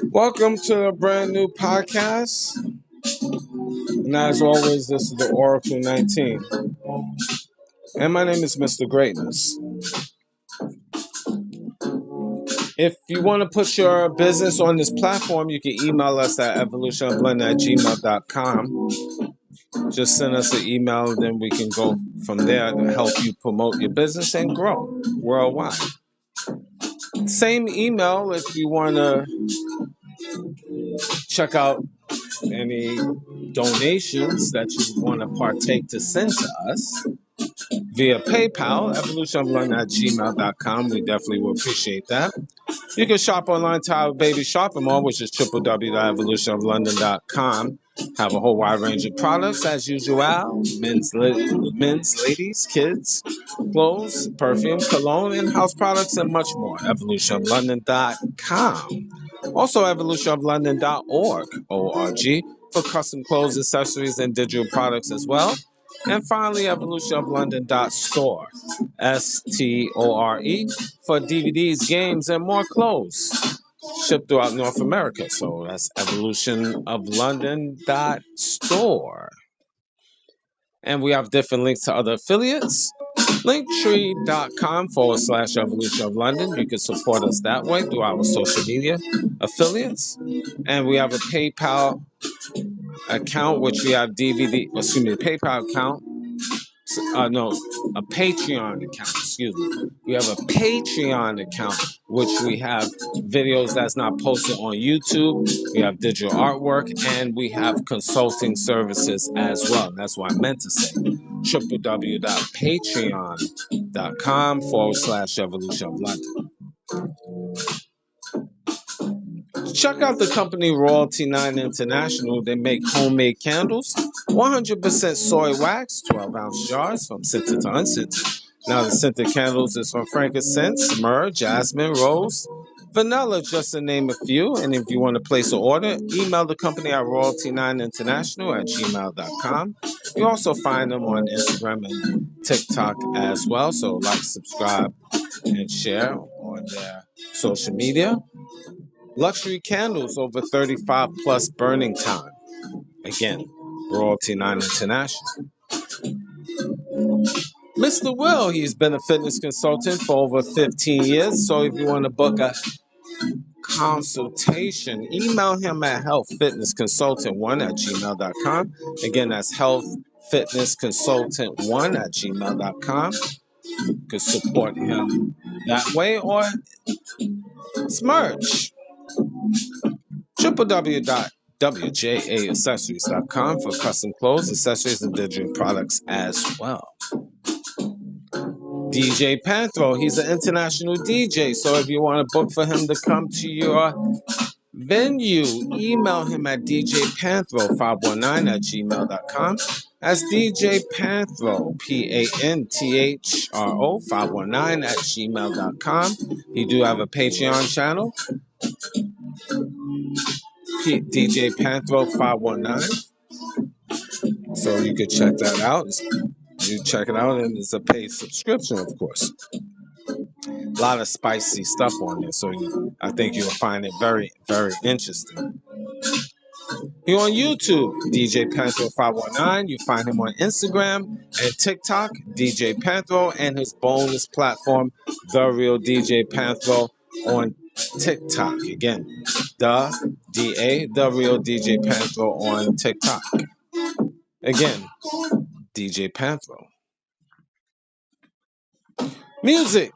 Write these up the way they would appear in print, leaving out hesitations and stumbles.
Welcome to a brand new podcast. And as always, this is the Oracle 19. And my name is Mr. Greatness. If you want to put your business on this platform, you can email us at evolutionoflondon@gmail.com. Just send us an email, and then we can go from there to help you promote your business and grow worldwide. Same email if you want to check out any donations that you want to partake to send to us via PayPal, evolutionoflondon@gmail.com. We definitely will appreciate that. You can shop online to our baby shopping mall, which is www.evolutionoflondon.com. Have a whole wide range of products as usual. Men's, ladies, kids, clothes, perfume, cologne, and house products, and much more. evolutionoflondon.com. Also, evolutionoflondon.org, O-R-G, for custom clothes, accessories, and digital products as well. And finally, evolutionoflondon.store, S-T-O-R-E, for DVDs, games, and more clothes shipped throughout North America. So that's evolutionoflondon.store. And we have different links to other affiliates. Linktree.com/Evolution of London. You can support us that way through our social media affiliates. And we have a PayPal account, which we have PayPal account. A Patreon account, excuse me. We have a Patreon account, which we have videos that's not posted on YouTube. We have digital artwork, and we have consulting services as well. That's what I meant to say. www.patreon.com/Evolution of London. Check out the company Royalty 9 International. They make homemade candles, 100% soy wax, 12-ounce jars from scented to unscented. Now, the scented candles is from frankincense, myrrh, jasmine, rose, vanilla, just to name a few. And if you want to place an order, email the company at royalty9international@gmail.com. You also find them on Instagram and TikTok as well. So like, subscribe, and share on their social media. Luxury candles over 35 plus burning time. Again, Royalty 9 International. Mr. Will, he's been a fitness consultant for over 15 years. So if you want to book a consultation, email him at healthfitnessconsultant1@gmail.com. Again, that's healthfitnessconsultant1@gmail.com. You can support him that way or smirch. www.wjaaccessories.com for custom clothes, accessories, and digital products as well. DJ Panthro, he's an international DJ, so if you want to book for him to come to your venue, email him at djpanthro519@gmail.com. That's DJ Panthro, Panthro 519@gmail.com. You do have a Patreon channel, DJ Panthro 519. So you could check that out. You check it out, and it's a paid subscription, of course. A lot of spicy stuff on there, so I think you'll find it very, very interesting. You're on YouTube, DJ Panthro 519. You find him on Instagram and TikTok, DJ Panthro, and his bonus platform, The Real DJ Panthro, on TikTok. Again, The Real DJ Panthro on TikTok. Again, DJ Panthro. Music.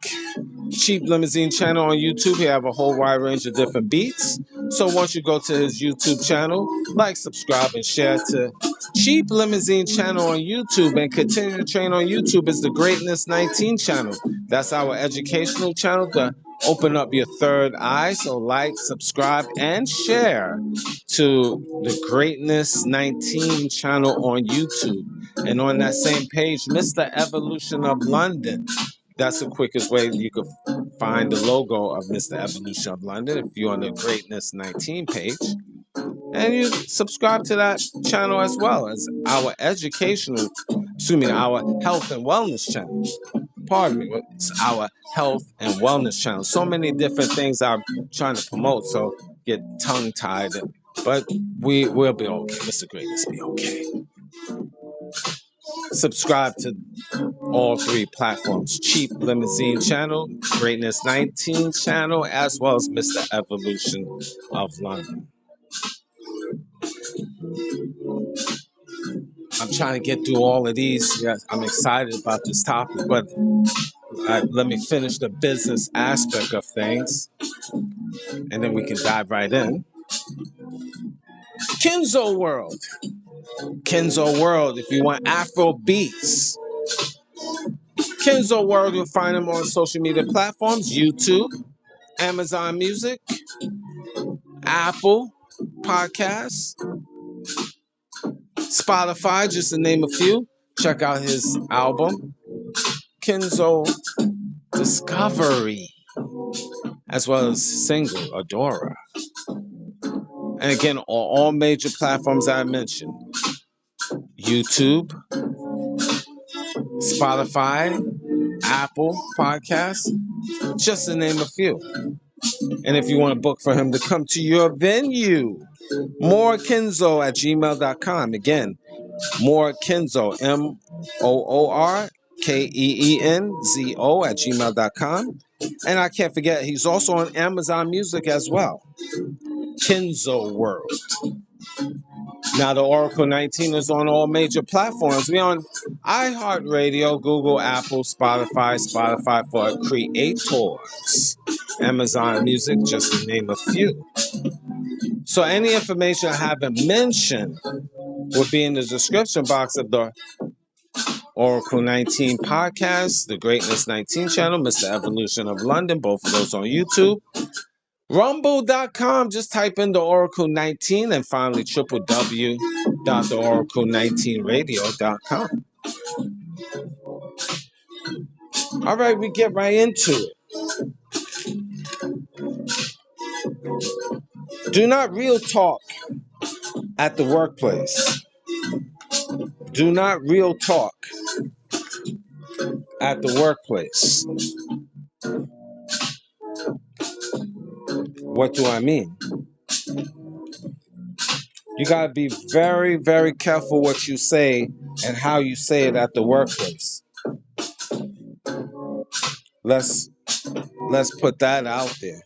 Cheap Limousine channel on YouTube. He have a whole wide range of different beats. So once you go to his YouTube channel, like, subscribe, and share to Cheap Limousine channel on YouTube, and continue to train on YouTube is the Greatness 19 channel. That's our educational channel to open up your third eye. So like, subscribe, and share to the Greatness 19 channel on YouTube. And on that same page, Mr. Evolution of London. That's the quickest way you could find the logo of Mr. Evolution of London if you're on the Greatness 19 page. And you subscribe to that channel as well as our our health and wellness channel. Pardon me, it's our health and wellness channel. So many different things I'm trying to promote, so get tongue tied. But we'll be okay. Mr. Greatness be okay. Subscribe to all three platforms: Cheap Limousine channel, Greatness 19 channel, as well as Mr. Evolution of London. I'm trying to get through all of these. Yes, I'm excited about this topic, but let me finish the business aspect of things, and then we can dive right in. Kenzo World. Kenzo World, if you want Afro beats. Kenzo World, you'll find them on social media platforms: YouTube, Amazon Music, Apple Podcasts, Spotify, just to name a few. Check out his album, Kenzo Discovery, as well as single, Adora. And again, on all major platforms I mentioned: YouTube, Spotify, Apple Podcasts, just to name a few. And if you want to book for him to come to your venue, morekenzo@gmail.com. Again, morekenzo, MOORKEENZO@gmail.com. And I can't forget, he's also on Amazon Music as well. Kenzo World. Now, the Oracle 19 is on all major platforms. We're on iHeartRadio, Google, Apple, Spotify for creators, Amazon Music, just to name a few. So any information I haven't mentioned will be in the description box of the Oracle 19 podcast, the Greatness 19 channel, Mr. Evolution of London, both of those on YouTube. Rumble.com, just type in the Oracle 19, and finally www.theoracle19radio.com. All right, we get right into it. Do not real talk at the workplace. Do not real talk at the workplace. What do I mean? You got to be very, very careful what you say and how you say it at the workplace. Let's put that out there.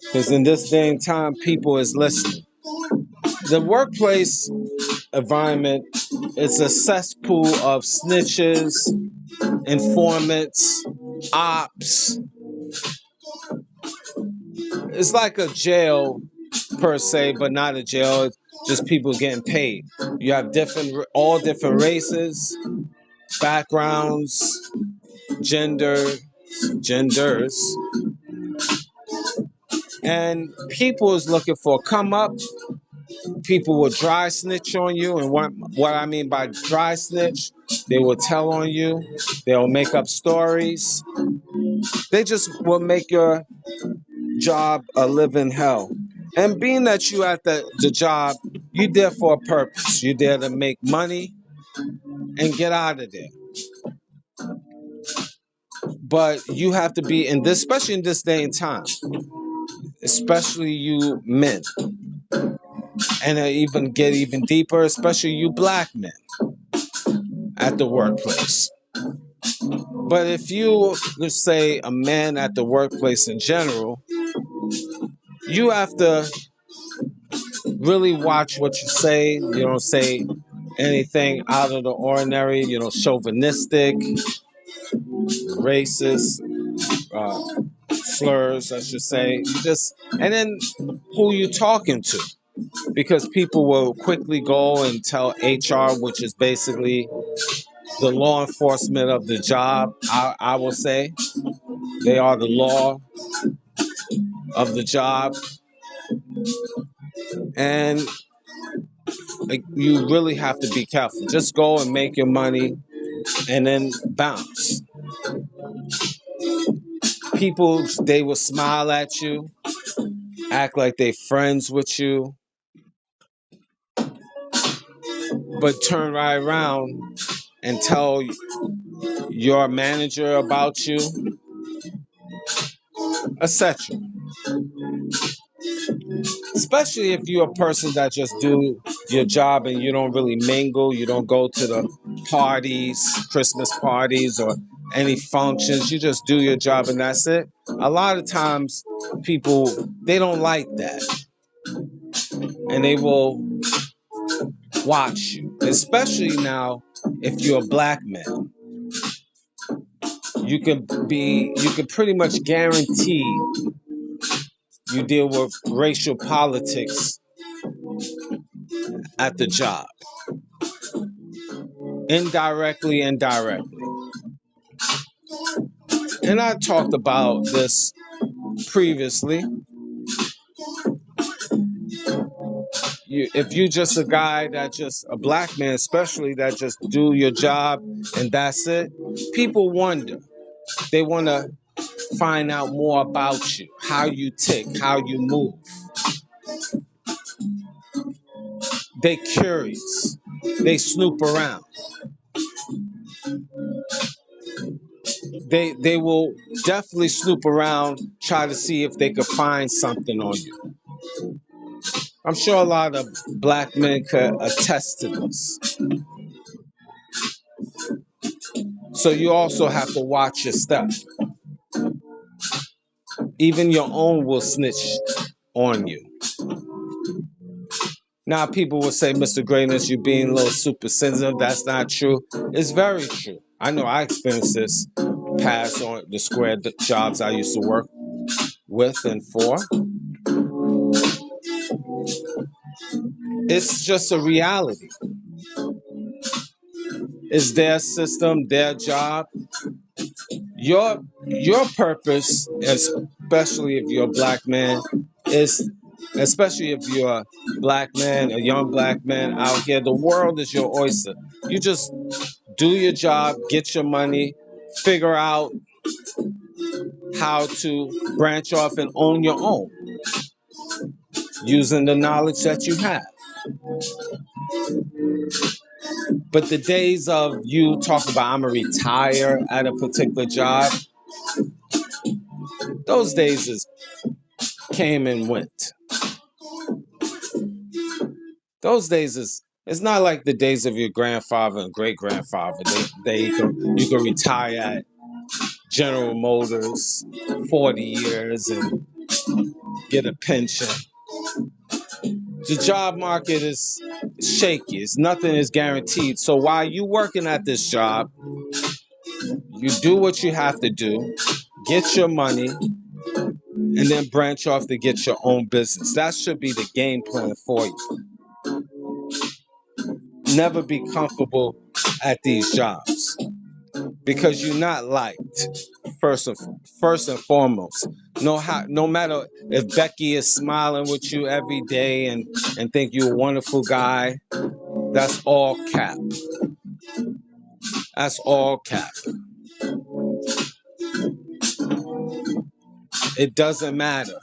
Because in this day and time, people is listening. The workplace environment is a cesspool of snitches, informants, ops. It's like a jail per se, but not a jail. It's just people getting paid. You have all different races, backgrounds, genders, and people is looking for a come up. People will dry snitch on you, and what I mean by dry snitch, they will tell on you. They'll make up stories. They just will make your job a living hell. And being that you at the job, you're there for a purpose. You're there to make money and get out of there. But you have to be in this, especially in this day and time, especially you men, and even get even deeper, especially you black men at the workplace. But if you, let's say, a man at the workplace in general, you have to really watch what you say. You don't say anything out of the ordinary, chauvinistic, racist slurs, I should say. And then who you talking to, because people will quickly go and tell HR, which is basically the law enforcement of the job. I will say they are the law of the job, and like, you really have to be careful. Just go and make your money and then bounce. People, they will smile at you, act like they friends with you, but turn right around and tell your manager about you, etc. Especially if you're a person that just do your job and you don't really mingle, you don't go to the parties, Christmas parties or any functions, you just do your job and that's it. A lot of times people, they don't like that, and they will watch you, especially now if you're a black man. You can pretty much guarantee you deal with racial politics at the job, indirectly and directly. And I talked about this previously. If you just a guy that just a black man, especially that just do your job and that's it, people wonder. They want to find out more about you, how you tick, how you move. They curious. They snoop around. They will definitely snoop around, try to see if they could find something on you. I'm sure a lot of black men could attest to this. So you also have to watch your step. Even your own will snitch on you. Now people will say, Mr. Greatness, you're being a little super sensitive. That's not true. It's very true. I know I experienced this past on the square jobs I used to work with and for. It's just a reality. It's their system, their job. Your purpose, especially if you're a black man, is especially if you're a black man, a young black man out here, the world is your oyster. You just do your job, get your money, figure out how to branch off and own your own using the knowledge that you have. But the days of you talking about I'm gonna retire at a particular job, those days came and went. Those days it's not like the days of your grandfather and great grandfather. You can retire at General Motors 40 years and get a pension. The job market is shaky. Nothing is guaranteed. So while you working at this job, you do what you have to do, get your money, and then branch off to get your own business. That should be the game plan for you. Never be comfortable at these jobs because you're not liked. First and foremost, no matter if Becky is smiling with you every day and think you're a wonderful guy, that's all cap. That's all cap. It doesn't matter.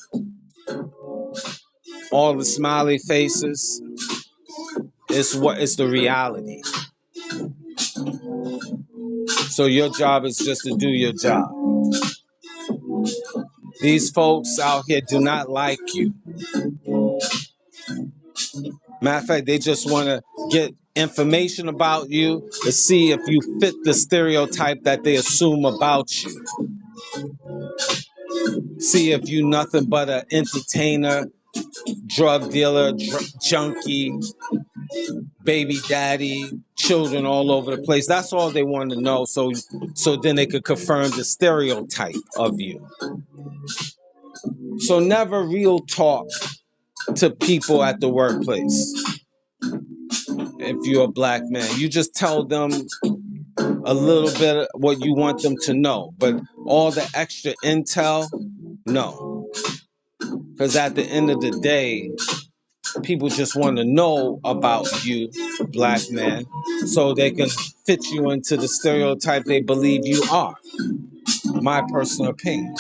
All the smiley faces, it's the reality. So your job is just to do your job. These folks out here do not like you. Matter of fact, they just want to get information about you to see if you fit the stereotype that they assume about you. See if you nothing but an entertainer, drug dealer, junkie, baby daddy, children all over the place. That's all they want to know. So then they could confirm the stereotype of you. So never real talk to people at the workplace. If you're a black man, you just tell them a little bit of what you want them to know, but all the extra intel, no. Because at the end of the day, people just want to know about you, black man, so they can fit you into the stereotype they believe you are. My personal opinion.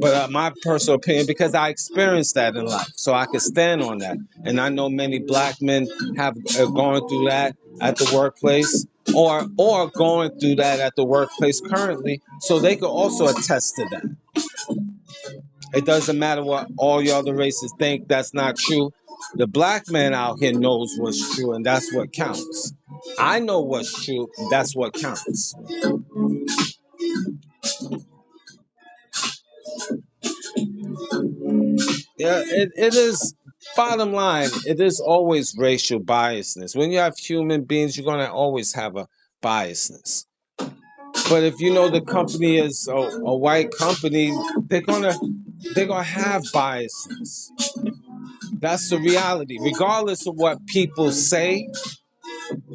But my personal opinion, because I experienced that in life, so I can stand on that. And I know many black men have gone through that at the workplace, or going through that at the workplace currently, so they could also attest to that. It doesn't matter what all your other races think. That's not true. The black man out here knows what's true, and that's what counts. I know what's true. That's what counts. Yeah, it is. Bottom line, it is always racial biasness. When you have human beings, you're gonna always have a biasness. But if you know the company is a white company, they're gonna they're gonna have biases. That's the reality. Regardless of what people say,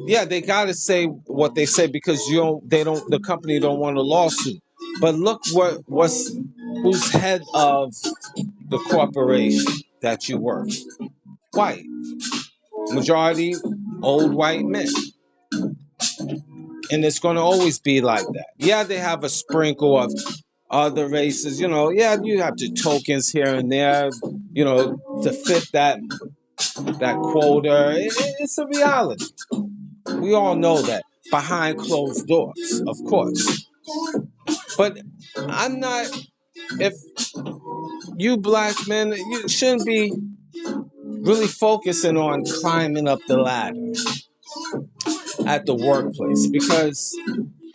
yeah, they gotta say what they say because the company don't want a lawsuit. But look who's head of the corporation that you work. White. Majority old white men. And it's gonna always be like that. Yeah, they have a sprinkle of other races, yeah, you have the tokens here and there, to fit that quota. It's a reality. We all know that behind closed doors, of course. But I'm not, if you black men, you shouldn't be really focusing on climbing up the ladder at the workplace because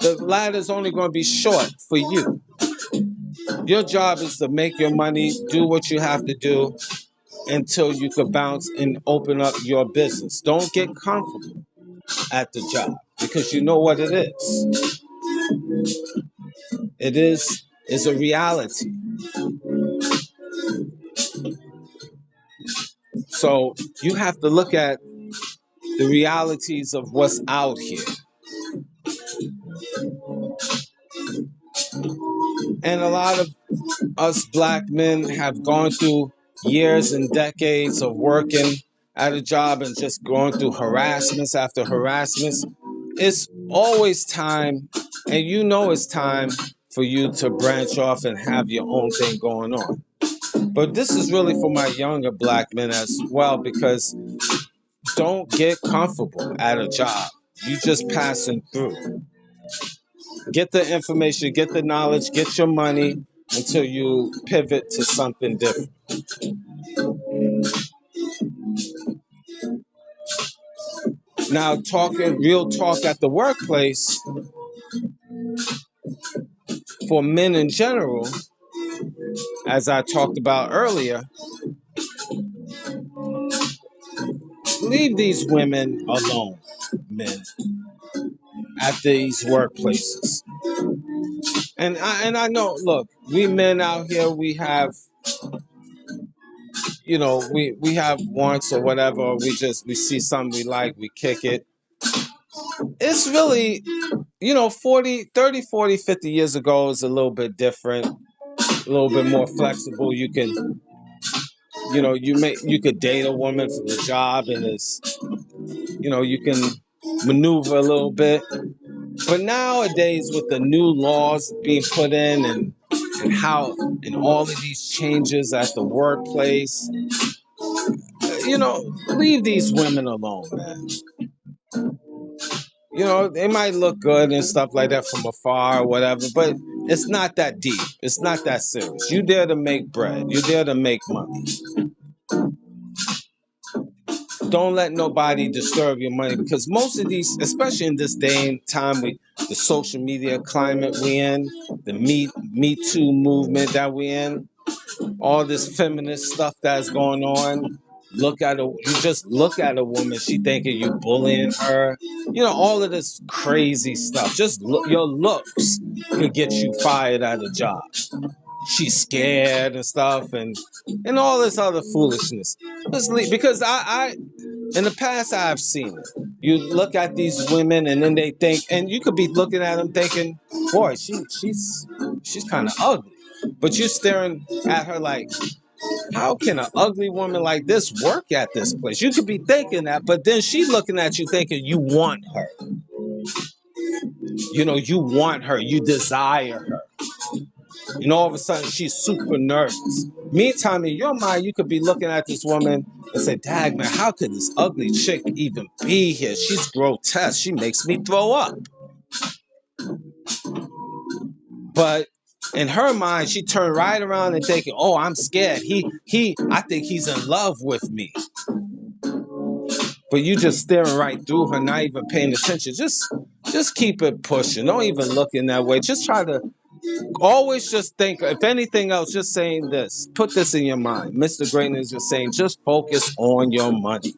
the ladder's only going to be short for you. Your job is to make your money, do what you have to do until you can bounce and open up your business. Don't get comfortable at the job because you know what it is. It is a reality. So you have to look at the realities of what's out here. And a lot of us black men have gone through years and decades of working at a job and just going through harassments after harassments. It's always time, and it's time for you to branch off and have your own thing going on. But this is really for my younger black men as well, because don't get comfortable at a job. You just passing through. Get the information, get the knowledge, get your money until you pivot to something different. Now, talking real talk at the workplace, for men in general, as I talked about earlier, leave these women alone, men, at these workplaces. And I know, look, we men out here, we have, we have wants or whatever. We see something we like, we kick it. It's really, 30, 40, 50 years ago is a little bit different, a little bit more flexible. You can, you could date a woman for the job, and you can maneuver a little bit. But nowadays, with the new laws being put in and how and all of these changes at the workplace, leave these women alone, man. They might look good and stuff like that from afar or whatever, but it's not that deep. It's not that serious. You're there to make bread. You're there to make money. Don't let nobody disturb your money, because most of these, especially in this day and time, the social media climate we in, the Me Too movement that we in, all this feminist stuff that's going on, look at you just look at a woman, she thinking you bullying her. You know, all of this crazy stuff. Just look, your looks could get you fired at a job. She's scared and stuff, and all this other foolishness. Because I in the past I've seen it. You look at these women and then they think, and you could be looking at them thinking, boy, she's kind of ugly, but you're staring at her like, how can an ugly woman like this work at this place? You could be thinking that, but then she's looking at you thinking you want her. You know, you want her, you desire her. And all of a sudden, she's super nervous. Meantime, in your mind, you could be looking at this woman and say, dag, man, how could this ugly chick even be here? She's grotesque. She makes me throw up. But in her mind, she turned right around and thinking, oh, I'm scared. I think he's in love with me. But you just staring right through her, not even paying attention. Just keep it pushing. Don't even look in that way. Just try to always just think, if anything else, just saying this. Put this in your mind. Mr. Greatness is just saying, just focus on your money.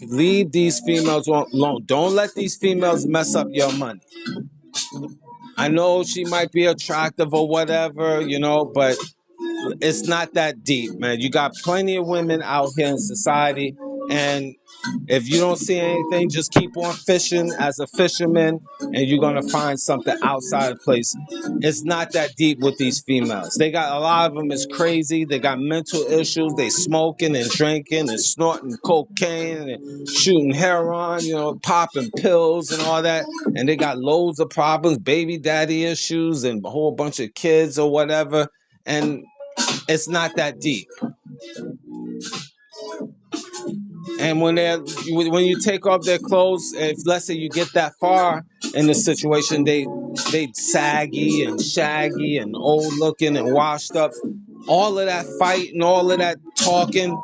Leave these females alone. Don't let these females mess up your money. I know she might be attractive or whatever, you know, but it's not that deep, man. You got plenty of women out here in society, and if you don't see anything, just keep on fishing as a fisherman, and you're gonna find something outside of place. It's not that deep with these females. They got, a lot of them is crazy. They got mental issues. They smoking and drinking and snorting cocaine and shooting heroin, you know, popping pills and all that. And they got loads of problems, baby daddy issues, and a whole bunch of kids or whatever. And it's not that deep. And when you take off their clothes, if let's say you get that far in the situation, they saggy and shaggy and old looking and washed up. All of that fighting, all of that talking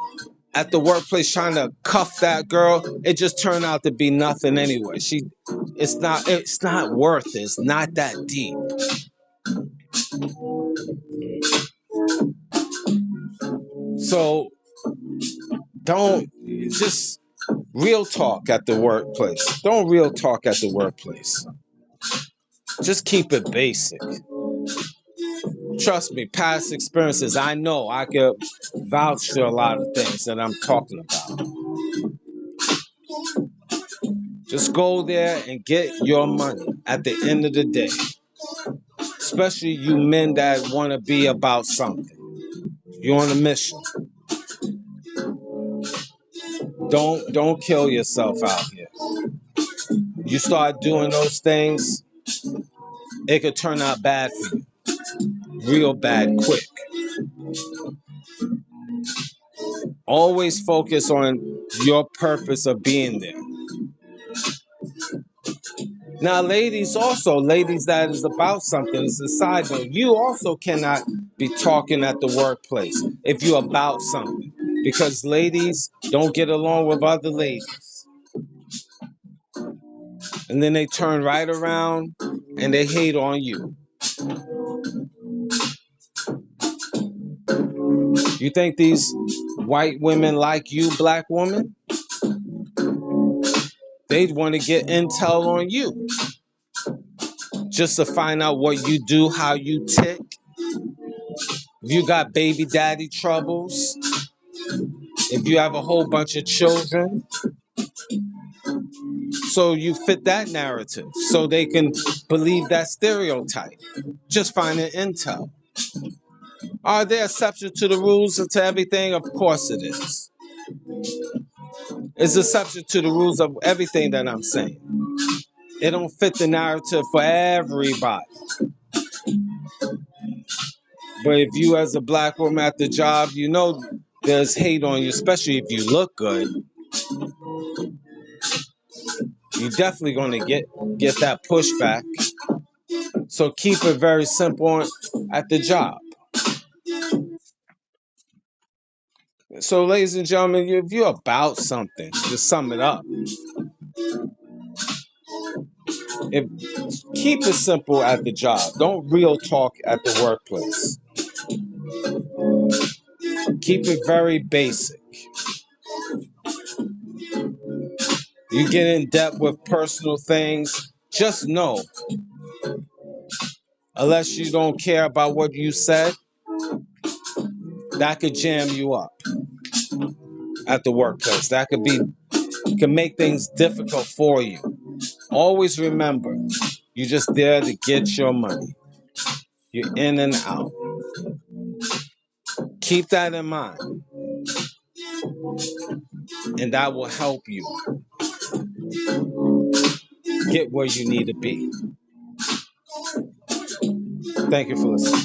at the workplace, trying to cuff that girl, it just turned out to be nothing anyway. It's not worth it. It's not that deep. So don't just real talk at the workplace. Don't real talk at the workplace. Just keep it basic. Trust me, past experiences, I know I could vouch to a lot of things that I'm talking about. Just go there and get your money at the end of the day. Especially you men that want to be about something. You're on a mission. Don't kill yourself out here. You start doing those things, it could turn out bad for you. Real bad, quick. Always focus on your purpose of being there. Now, ladies that is about something, it's a side note. You also cannot be talking at the workplace if you're about something, because ladies don't get along with other ladies. And then they turn right around and they hate on you. You think these white women like you, black woman? They'd want to get intel on you just to find out what you do, how you tick. If you got baby daddy troubles, if you have a whole bunch of children. So you fit that narrative so they can believe that stereotype. Just finding intel. Are there exceptions to the rules to everything? Of course it is. It's a exception to the rules of everything that I'm saying. It don't fit the narrative for everybody. But if you as a black woman at the job, you know there's hate on you, especially if you look good. You're definitely going to get that pushback. So keep it very simple at the job. So, ladies and gentlemen, if you're about something, to sum it up, keep it simple at the job. Don't real talk at the workplace. Keep it very basic. You get in depth with personal things, just know, unless you don't care about what you said, that could jam you up at the workplace. That can make things difficult for you. Always remember, you're just there to get your money. You're in and out. Keep that in mind, and that will help you get where you need to be. Thank you for listening.